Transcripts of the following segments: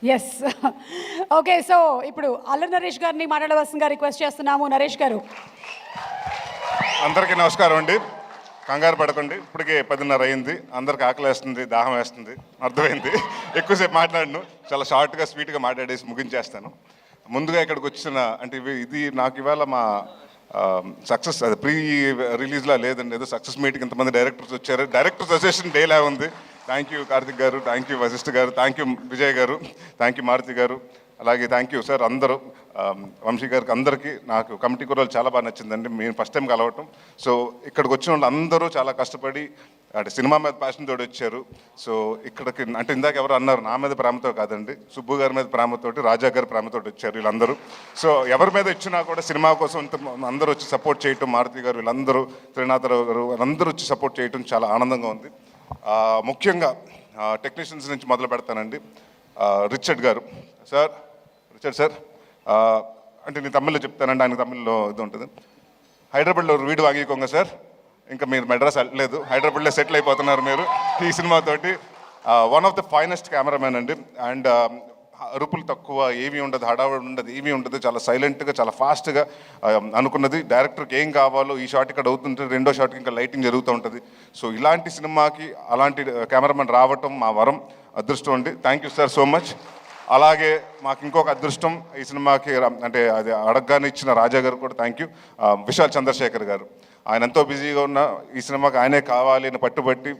Yes. Okay. So ఇప్పుడు అల్లరి నరేష్ గారిని మాట్లాడవలసిందిగా రిక్వెస్ట్ చేస్తున్నాము. నరేష్ గారు. అందరికీ నమస్కారం అండి. కంగారు పడకండి, ఇప్పటికే 10:30 అయింది. అందరికి ఆకలి వేస్తుంది, దాహం వేస్తుంది, అర్థమైంది. ఎక్కువసేపు మాట్లాడను, చాలా షార్ట్గా స్వీట్గా మాట్లాడేసి ముగించేస్తాను. ముందుగా ఇక్కడికి వచ్చిన అంటే ఇది నాకు ఇవాళ మా సక్సెస్ అది ప్రీ రిలీజ్లా లేదండి, ఏదో సక్సెస్ మీటింగ్ ఇంతమంది డైరెక్టర్స్ వచ్చారు. డైరెక్టర్స్ అసోసియేషన్ డేలా ఉంది. థ్యాంక్ యూ కార్తిక్ గారు, థ్యాంక్ యూ వశిష్ఠ గారు, థ్యాంక్ యూ విజయ్ గారు, థ్యాంక్ యూ మారుతి గారు, అలాగే థ్యాంక్ యూ సార్ అందరూ, వంశీ గారికి, అందరికీ. నాకు కమిటీ కుర్రోలు చాలా బాగా నచ్చిందండి, మేము ఫస్ట్ టైం కలవటం. సో ఇక్కడికి వచ్చిన వాళ్ళు అందరూ చాలా కష్టపడి అంటే సినిమా మీద ప్యాషన్ తోటి వచ్చారు. సో ఇక్కడికి అంటే ఇందాక ఎవరు అన్నారు, నా మీద ప్రేమతో కాదండి, సుబ్బు గారి మీద ప్రేమతోటి, రాజా గారి ప్రేమతోటి వచ్చారు వీళ్ళందరూ. సో ఎవరి మీద ఇచ్చినా కూడా సినిమా కోసం ఇంత అందరూ వచ్చి సపోర్ట్ చేయటం, మారుతి గారు వీళ్ళందరూ, త్రినాథరావు గారు వాళ్ళందరూ వచ్చి సపోర్ట్ చేయటం చాలా ఆనందంగా ఉంది. ముఖ్యంగా టెక్నీషియన్స్ నుంచి మొదలు పెడతానండి. రిచర్డ్ గారు సార్, రిచర్డ్ సార్ అంటే నేను తమిళ్లో చెప్తానండి, ఆయన తమిళ్లో ఇది ఉంటుంది. హైదరాబాద్లో వీడు వాగికోంగ సార్, ఇంకా మీరు మెడ్రాస్ వెళ్ళలేదు, హైదరాబాద్లో సెటిల్ అయిపోతున్నారు మీరు ఈ సినిమాతోటి. One of the finest cameraman అండి. అండ్ అరుపులు తక్కువ, ఏమీ ఉండదు, హడావుడి ఉండదు, ఏమీ ఉండదు, చాలా సైలెంట్గా చాలా ఫాస్ట్గా అనుకున్నది డైరెక్టర్కి ఏం కావాలో ఈ షాట్ ఇక్కడ అవుతుంటే రెండో షాట్కి ఇంకా లైటింగ్ జరుగుతూ ఉంటుంది. సో ఇలాంటి సినిమాకి అలాంటి కెమెరామెన్ రావటం మా వరం, అదృష్టం అండి. Thank you sir so much. అలాగే మాకు ఇంకొక అదృష్టం ఈ సినిమాకి అంటే అది అడగగానే ఇచ్చిన రాజా గారు కూడా థ్యాంక్ యూ. విశాల్ చంద్రశేఖర్ గారు, ఆయన ఎంతో బిజీగా ఉన్న ఈ సినిమాకి ఆయనే కావాలి అని పట్టుబట్టి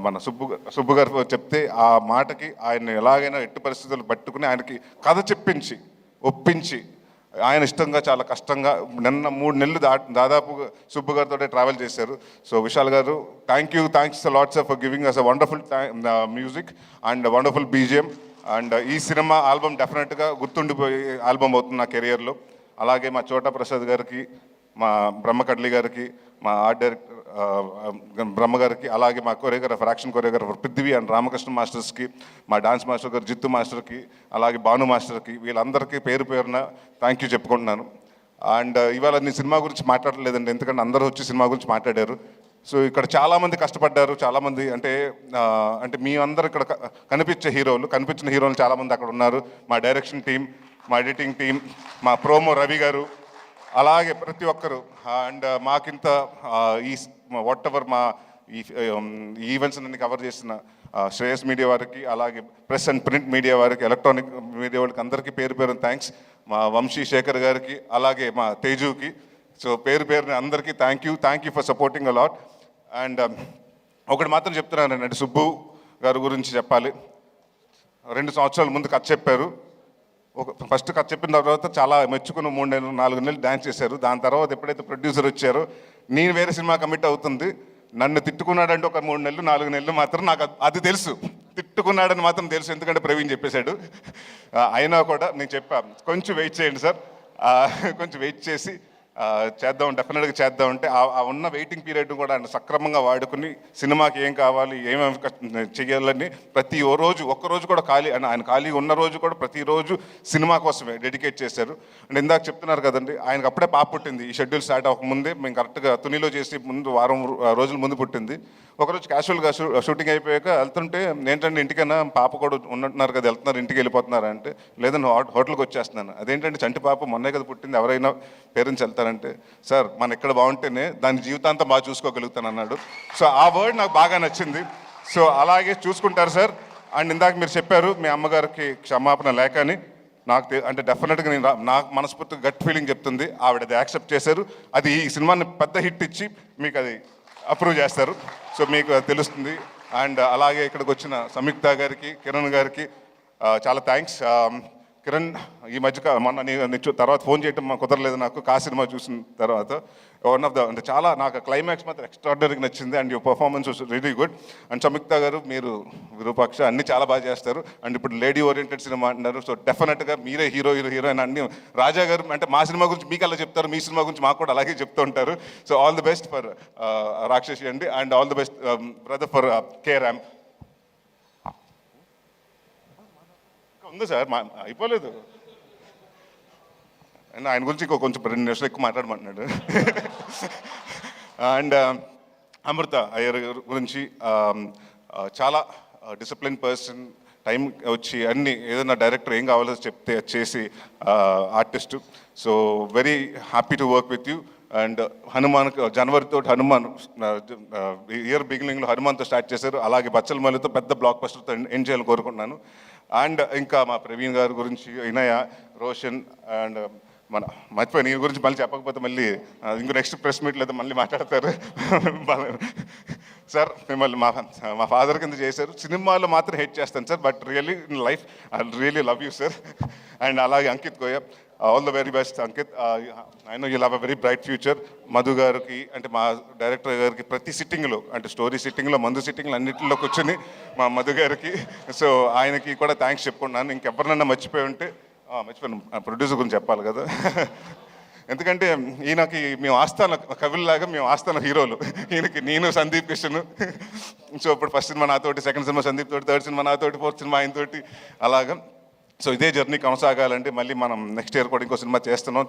మన సుబ్బు గారు చెప్తే ఆ మాటకి ఆయన ఎలాగైనా ఎట్టి పరిస్థితులు పట్టుకుని ఆయనకి కథ చెప్పించి ఒప్పించి ఆయన ఇష్టంగా చాలా కష్టంగా నిన్న 3 నెలలు దాదాపు సుబ్బు గారితో ట్రావెల్ చేశారు. సో విశాల్ గారు thanks lots for giving us a wonderful music and wonderful BGM. And ఈ సినిమా ఆల్బమ్ డెఫినెట్గా గుర్తుండిపోయే ఆల్బమ్ అవుతుంది నా కెరియర్లో. అలాగే మా చోటా ప్రసాద్ గారికి, మా బ్రహ్మకడ్లి గారికి, మా ఆర్ట్ డైరెక్టర్ బ్రహ్మ గారికి, అలాగే మా choreographer, action choreographer Prithvi and Ramakrishna మాస్టర్స్కి, మా డాన్స్ మాస్టర్ గారు జిత్తు మాస్టర్కి, అలాగే భాను మాస్టర్కి, వీళ్ళందరికీ పేరు పేరున థ్యాంక్ యూ చెప్పుకుంటున్నాను. అండ్ ఇవాళ నేను సినిమా గురించి మాట్లాడలేదండి, ఎందుకంటే అందరూ వచ్చి సినిమా గురించి మాట్లాడారు. సో ఇక్కడ చాలామంది కష్టపడ్డారు, చాలామంది అంటే మీ అందరు ఇక్కడ కనిపించిన హీరోలు చాలామంది అక్కడ ఉన్నారు. మా డైరెక్షన్ టీం, మా ఎడిటింగ్ టీం, మా ప్రోమో రవి గారు, అలాగే ప్రతి ఒక్కరు. అండ్ మాకింత ఈ వాట్ ఎవర్ మా ఈ ఈవెంట్స్ అన్ని కవర్ చేసిన శ్రేయస్ మీడియా వారికి, అలాగే ప్రెస్ అండ్ ప్రింట్ మీడియా వారికి, ఎలక్ట్రానిక్ మీడియా వాళ్ళకి అందరికీ పేరు పేరున థ్యాంక్స్. మా వంశీ శేఖర్ గారికి, అలాగే మా తేజుకి. సో పేరు పేరున అందరికీ thank you for supporting a lot. And ఒకటి మాత్రం చెప్తున్నానండి, అంటే సుబ్బు గారి గురించి చెప్పాలి. 2 సంవత్సరాల ముందు కథ చెప్పారు. ఫస్ట్ కథ చెప్పిన తర్వాత చాలా మెచ్చుకుని 3 నెలలు 4 నెలలు డ్యాన్స్ చేశారు. దాని తర్వాత ఎప్పుడైతే ప్రొడ్యూసర్ వచ్చారో నేను వేరే సినిమా కమిట్ అవుతుంది, నన్ను తిట్టుకున్నాడంటే ఒక 3 నెలలు 4 నెలలు మాత్రం నాకు అది తెలుసు, తిట్టుకున్నాడని మాత్రం తెలుసు, ఎందుకంటే ప్రవీణ్ చెప్పేశాడు. అయినా కూడా నేను చెప్పా, కొంచెం వెయిట్ చేయండి సార్, కొంచెం వెయిట్ చేసి చేద్దాం, డెఫినెట్గా చేద్దాం అంటే ఆ ఉన్న వెయిటింగ్ పీరియడ్ కూడా ఆయన సక్రమంగా వాడుకుని సినిమాకి ఏం కావాలి, ఏమేమి చేయాలని ప్రతి ఒక్కరోజు కూడా ఆయన ఖాళీ ఉన్న రోజు కూడా ప్రతిరోజు సినిమా కోసమే డెడికేట్ చేశారు. అండ్ ఇందాక చెప్తున్నారు కదండి, ఆయనకు అప్పుడే పాప పుట్టింది. ఈ షెడ్యూల్ స్టార్ట్ అవ్వకముందే మేము కరెక్ట్గా తునిలో చేసి వారం రోజుల ముందు పుట్టింది. ఒకరోజు క్యాజువల్గా షూటింగ్ అయిపోయాక వెళ్తుంటే, ఏంటంటే ఇంటికైనా పాప కూడా ఉన్నట్టున్నారు కదా, వెళ్తున్నారు ఇంటికి వెళ్ళిపోతున్నారు అంటే, లేదని హోటల్కి వచ్చేస్తున్నాను. అదేంటంటే చంటి పాప మొన్నే కదా పుట్టింది, ఎవరైనా పేరెంట్స్ వెళ్తారంటే, సార్ మన ఇక్కడ బాగుంటేనే దాని జీవితాంతం బాగా చూసుకోగలుగుతాను అన్నాడు. సో ఆ వర్డ్ నాకు బాగా నచ్చింది. సో అలాగే చూసుకుంటారు సార్. అండ్ ఇందాక మీరు చెప్పారు మీ అమ్మగారికి క్షమాపణ లేకని, అంటే డెఫినెట్గా నాకు మనస్ఫూర్తిగా గట్ ఫీలింగ్ చెప్తుంది, ఆవిడ అది యాక్సెప్ట్ చేశారు. అది ఈ సినిమాని పెద్ద హిట్ ఇచ్చి మీకు అది అప్రూవ్ చేస్తారు. సో మీకు తెలుస్తుంది. అండ్ అలాగే ఇక్కడికి వచ్చిన సంయుక్త గారికి, కిరణ్ గారికి చాలా థ్యాంక్స్. కిరణ్ ఈ మధ్య మొన్న తర్వాత ఫోన్ చేయటం కుదరలేదు నాకు, సినిమా చూసిన తర్వాత. వన్ ఆఫ్ ద అంటే చాలా నాకు క్లైమాక్స్ మాత్రం ఎక్స్ట్రాడినరీగా నచ్చింది. And your performance was really good. And Samyuktha గారు, మీరు విరూపాక్ష అన్నీ చాలా బాగా చేస్తారు. అండ్ ఇప్పుడు లేడీ ఓరియంటెడ్ సినిమా అంటున్నారు. సో డెఫినెట్గా మీరే హీరోయిన్ అన్ని. రాజా గారు అంటే మా సినిమా గురించి మీకు అలా చెప్తారు, మీ సినిమా గురించి మాకు కూడా అలాగే చెప్తూ ఉంటారు. So all the best for రాక్షసి అండి. And all the best brother for K ramp. ఉంది సార్, అయిపోలేదు. అండ్ ఆయన గురించి కొంచెం 2 నిమిషాలు ఎక్కువ మాట్లాడమంటున్నాడు. అండ్ అమృత అయ్యర్ గురించి చాలా డిసిప్లిన్ పర్సన్, టైం వచ్చి అన్ని ఏదైనా డైరెక్టర్ ఏం కావాలో చెప్తే అది చేసి artist. So very happy to work with you. And Hanuman జనవరితో హనుమాన్ ఇయర్ బిగినింగ్లో హనుమాన్తో స్టార్ట్ చేశారు, అలాగే బచ్చల మల్లితో పెద్ద బ్లాక్ బస్టర్తో ఎండ్ చేయాలని కోరుకుంటున్నాను. అండ్ ఇంకా మా ప్రవీణ్ గారి గురించి, వినయ, రోషన్ అండ్ మన మర్చిపోయి నీ గురించి మళ్ళీ చెప్పకపోతే మళ్ళీ ఇంకో నెక్స్ట్ ప్రెస్ మీట్ లేదా మళ్ళీ మాట్లాడతారు. సార్ మిమ్మల్ని మా ఫాదర్ కింద చేశారు. సినిమాలో మాత్రం హెట్ చేస్తాను sir, but really in life I really love you sir. And అలాగే Ankit Goyal, all the very best Ankit. I know you'll have a very bright future. Madhu గారికి అంటే మా డైరెక్టర్ గారికి ప్రతి సిట్టింగ్లో అంటే స్టోరీ సిట్టింగ్లో, మందు సిట్టింగ్లో అన్నింటిలో కూర్చొని మా మధు గారికి, సో ఆయనకి కూడా థ్యాంక్స్ చెప్పుకున్నాను. ఇంకెవరినన్నా మర్చిపోయి ఉంటే మర్చిపోయాను, ప్రొడ్యూసర్ గురించి చెప్పాలి కదా. ఎందుకంటే ఈయనకి మేము ఆస్థాన కవుల్లాగా, మేము ఆస్థాన హీరోలు. ఈయనకి నేను, సందీప్ కిషన్. సో ఇప్పుడు ఫస్ట్ సినిమా నాతోటి, సెకండ్ సినిమా సందీప్ తోటి, థర్డ్ సినిమా నాతోటి, ఫోర్త్ సినిమా ఆయనతోటి, అలాగా. సో ఇదే జర్నీ కొనసాగాలంటే మళ్ళీ మనం నెక్స్ట్ ఇయర్ కూడా ఇంకో సినిమా చేస్తున్నాం.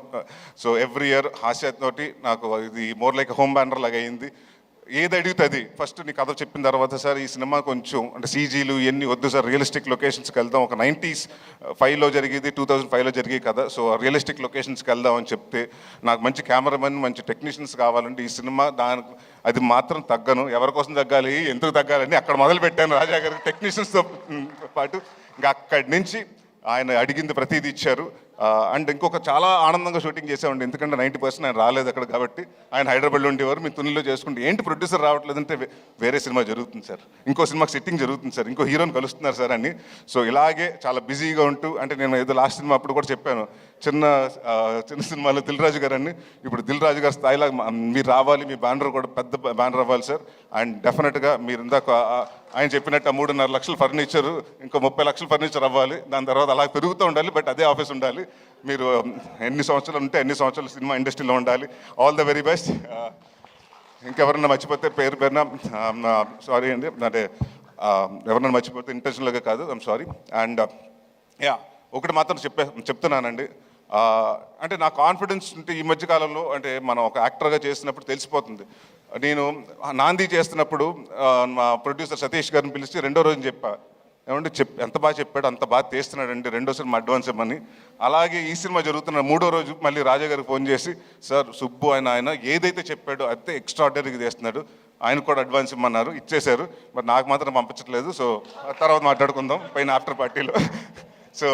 సో ఎవ్రీ ఇయర్ హాస్యతోటి నాకు ఇది మోర్ లైక్ హోమ్ బ్యానర్ లాగా అయింది. ఏది అడిగితే అది ఫస్ట్ నీ కథ చెప్పిన తర్వాత, సార్ ఈ సినిమా కొంచెం అంటే సీజీలు ఇవన్నీ వద్దు సార్, రియలిస్టిక్ లొకేషన్స్కి వెళ్దాం, ఒక 95లో జరిగేది 2005లో జరిగే కదా, సో రియలిస్టిక్ లొకేషన్స్కి వెళ్దాం అని చెప్తే, నాకు మంచి కెమెరామెన్, మంచి టెక్నీషియన్స్ కావాలంటే ఈ సినిమా దానికి అది మాత్రం తగ్గను. ఎవరి కోసం తగ్గాలి, ఎందుకు తగ్గాలని అక్కడ మొదలు పెట్టాను రాజా గారికి టెక్నీషియన్స్తో పాటు. ఇంకా అక్కడి నుంచి ఆయన అడిగింది ప్రతిదీ ఇచ్చారు. అండ్ ఇంకొక చాలా ఆనందంగా షూటింగ్ చేసామండి, ఎందుకంటే 90% ఆయన రాలేదు అక్కడ కాబట్టి. ఆయన హైదరాబాద్లో ఉండేవారు, మీ తునిలో చేసుకుంటే ఏంటి ప్రొడ్యూసర్ రావట్లేదంటే వేరే సినిమా జరుగుతుంది సార్, ఇంకో సినిమాకి సెట్టింగ్ జరుగుతుంది సార్, ఇంకో హీరోని కలుస్తున్నారు సార్ అని. సో ఇలాగే చాలా బిజీగా ఉంటూ, అంటే నేను ఏదో లాస్ట్ సినిమా అప్పుడు కూడా చెప్పాను, చిన్న సినిమాలో దిల్ రాజు గారు అని, ఇప్పుడు దిల్ రాజు గారి స్థాయిలో మీరు రావాలి, మీ బ్యానర్ కూడా పెద్ద బ్యానర్ అవ్వాలి సార్. అండ్ డెఫినెట్గా మీరు ఇందాక ఆయన చెప్పినట్టు 3.5 లక్షల ఫర్నిచర్, ఇంకో 30 లక్షల ఫర్నిచర్ అవ్వాలి, దాని తర్వాత అలా పెరుగుతూ ఉండాలి, బట్ అదే ఆఫీస్ ఉండాలి. మీరు ఎన్ని సంవత్సరాలు ఉంటే ఎన్ని సంవత్సరాలు సినిమా ఇండస్ట్రీలో ఉండాలి. All the very best. ఇంకెవరన్నా మర్చిపోతే పేరు పేరున సారీ అండి, అంటే ఎవరన్నా మర్చిపోతే ఇంటెన్షనల్గా కాదు, ఐమ్ సారీ. అండ్ యా ఒకటి మాత్రం చెప్తున్నానండి, అంటే నా కాన్ఫిడెన్స్ ఉంటే ఈ మధ్యకాలంలో, అంటే మనం ఒక యాక్టర్గా చేస్తున్నప్పుడు తెలిసిపోతుంది. నేను నాంది చేస్తున్నప్పుడు మా ప్రొడ్యూసర్ సతీష్ గారిని పిలిచి రెండో రోజు చెప్పా, ఏమంటే ఎంత బాగా చెప్పాడు, అంత బాగా తీస్తున్నాడండి, రెండో సినిమా అడ్వాన్స్ ఇవ్వమని. అలాగే ఈ సినిమా జరుగుతున్న 3వ రోజు మళ్ళీ రాజా గారికి ఫోన్ చేసి, సార్ సుబ్బు ఆయన ఏదైతే చెప్పాడో అయితే ఎక్స్ట్రాడినరీగా చేస్తున్నాడు, ఆయన కూడా అడ్వాన్స్ ఇవ్వమన్నారు, ఇచ్చేశారు. మరి నాకు మాత్రం పంపించట్లేదు. సో తర్వాత మాట్లాడుకుందాం పైన ఆఫ్టర్ పార్టీలో. సో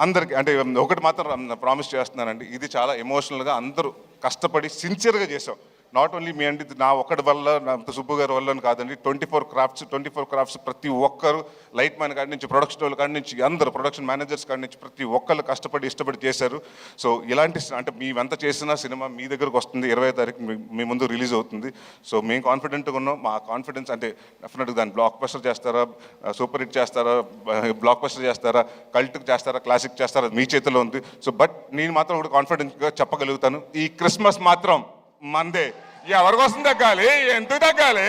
అందరికి అంటే ఒకటి మాత్రం ప్రామిస్ చేస్తున్నానండి, ఇది చాలా ఎమోషనల్గా అందరూ కష్టపడి సిన్సియర్గా చేసాం. నాట్ ఓన్లీ మీ అండి, నా ఒక్కడి వల్ల, నా సుబ్బు గారి వల్ల కాదండి, 24 క్రాఫ్ట్స్ ప్రతి ఒక్కరు, లైట్ మ్యాన్ కాడి నుంచి, ప్రొడక్షన్ వాళ్ళ కాడి నుంచి, అందరూ ప్రొడక్షన్ మేనేజర్స్ కాడి నుంచి ప్రతి ఒక్కరు కష్టపడి ఇష్టపడి చేశారు. సో ఇలాంటి అంటే మేమెంత చేసినా సినిమా మీ దగ్గరకు వస్తుంది, 20వ తారీఖు మీ ముందు రిలీజ్ అవుతుంది. సో మేము కాన్ఫిడెంట్గా ఉన్నాం. మా కాన్ఫిడెన్స్ అంటే డెఫినెట్గా దాన్ని బ్లాక్ బస్టర్ చేస్తారా, సూపర్ హిట్ చేస్తారా, బ్లాక్ బస్టర్ చేస్తారా, కల్ట్ చేస్తారా, క్లాసిక్ చేస్తారా, మీ చేతిలో ఉంది. సో బట్ నేను మాత్రం ఒకటి కాన్ఫిడెంట్గా చెప్పగలుగుతాను, ఈ క్రిస్మస్ మాత్రం మందే. ఎవరి కోసం తగ్గాలి, ఎందుకు తగ్గాలి?